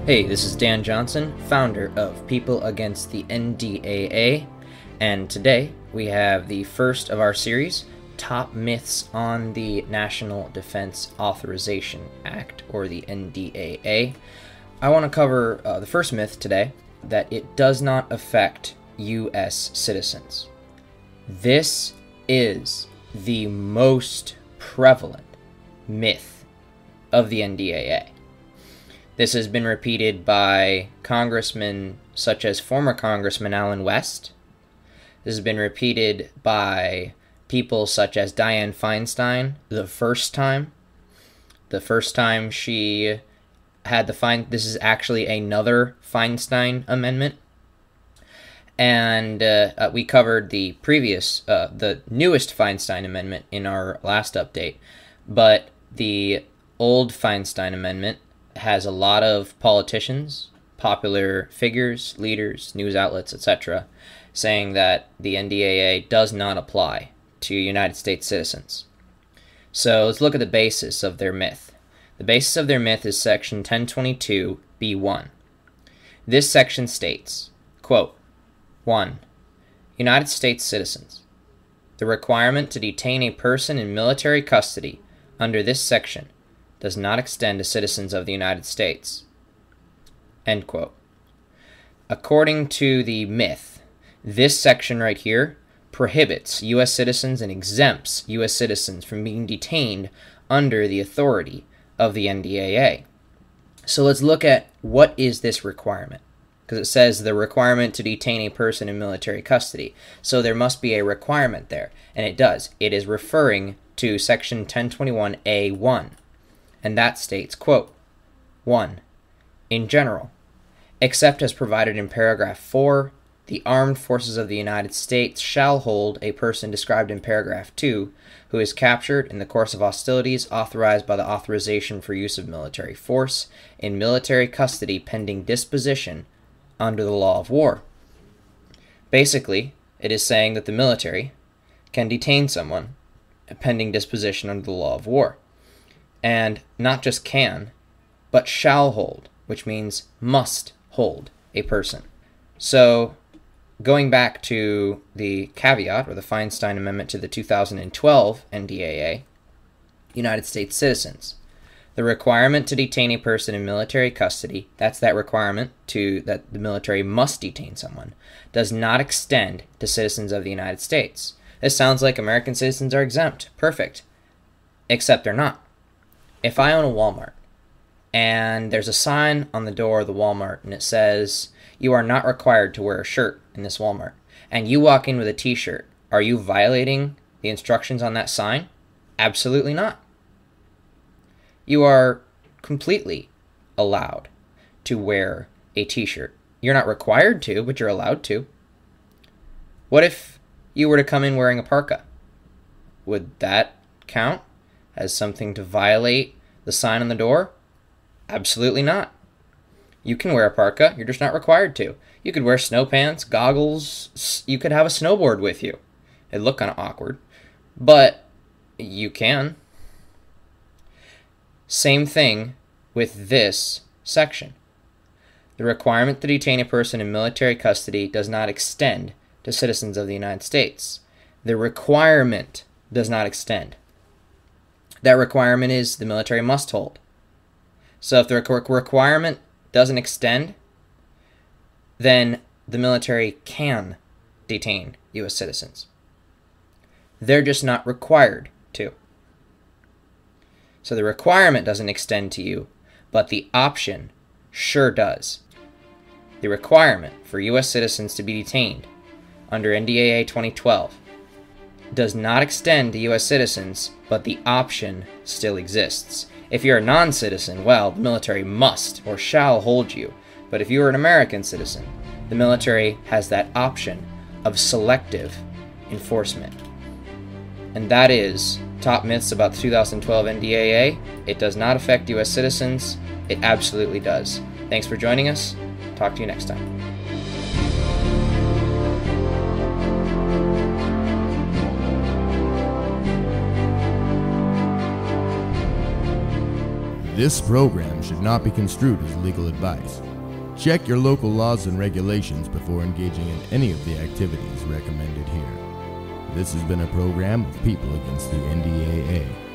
Hey, this is Dan Johnson, founder of People Against the NDAA, and today we have the first of our series, Top Myths on the National Defense Authorization Act, or the NDAA. I want to cover the first myth today, that it does not affect U.S. citizens. This is the most prevalent myth of the NDAA. This has been repeated by congressmen such as former Congressman Allen West. This has been repeated by people such as Dianne Feinstein the first time she had this is actually another Feinstein amendment. And we covered the newest Feinstein amendment in our last update. But the old Feinstein amendment has a lot of politicians, popular figures, leaders, news outlets, etc., saying that the NDAA does not apply to United States citizens. So let's look at the basis of their myth. The basis of their myth is Section 1022(b)(1). This section states, quote, 1. United States citizens. The requirement to detain a person in military custody under this section does not extend to citizens of the United States. End quote. According to the myth, this section right here prohibits U.S. citizens and exempts U.S. citizens from being detained under the authority of the NDAA. So let's look at what is this requirement, because it says the requirement to detain a person in military custody. So there must be a requirement there, and it does. It is referring to Section 1021(a)(1. And that states, quote, 1. In general, except as provided in paragraph 4, the armed forces of the United States shall hold a person described in paragraph 2 who is captured in the course of hostilities authorized by the authorization for use of military force in military custody pending disposition under the law of war. Basically, it is saying that the military can detain someone pending disposition under the law of war. And not just can, but shall hold, which means must hold a person. So, going back to the caveat, or the Feinstein Amendment to the 2012 NDAA, United States citizens. The requirement to detain a person in military custody, that's that requirement that the military must detain someone, does not extend to citizens of the United States. This sounds like American citizens are exempt. Perfect. Except they're not. If I own a Walmart, and there's a sign on the door of the Walmart, and it says, you are not required to wear a shirt in this Walmart, and you walk in with a t-shirt, are you violating the instructions on that sign? Absolutely not. You are completely allowed to wear a t-shirt. You're not required to, but you're allowed to. What if you were to come in wearing a parka? Would that count as something to violate the sign on the door? Absolutely not. You can wear a parka, you're just not required to. You could wear snow pants, goggles, you could have a snowboard with you. It'd look kind of awkward, but you can. Same thing with this section. The requirement to detain a person in military custody does not extend to citizens of the United States. The requirement does not extend. That requirement is the military must hold. So if the requirement doesn't extend, then the military can detain U.S. citizens. They're just not required to. So the requirement doesn't extend to you, but the option sure does. The requirement for U.S. citizens to be detained under NDAA 2012 does not extend to U.S. citizens, but the option still exists. If you're a non-citizen, well, the military must or shall hold you. But if you are an American citizen, the military has that option of selective enforcement. And that is Top Myths about the 2012 NDAA. It does not affect U.S. citizens. It absolutely does. Thanks for joining us. Talk to you next time. This program should not be construed as legal advice. Check your local laws and regulations before engaging in any of the activities recommended here. This has been a program of People Against the NDAA.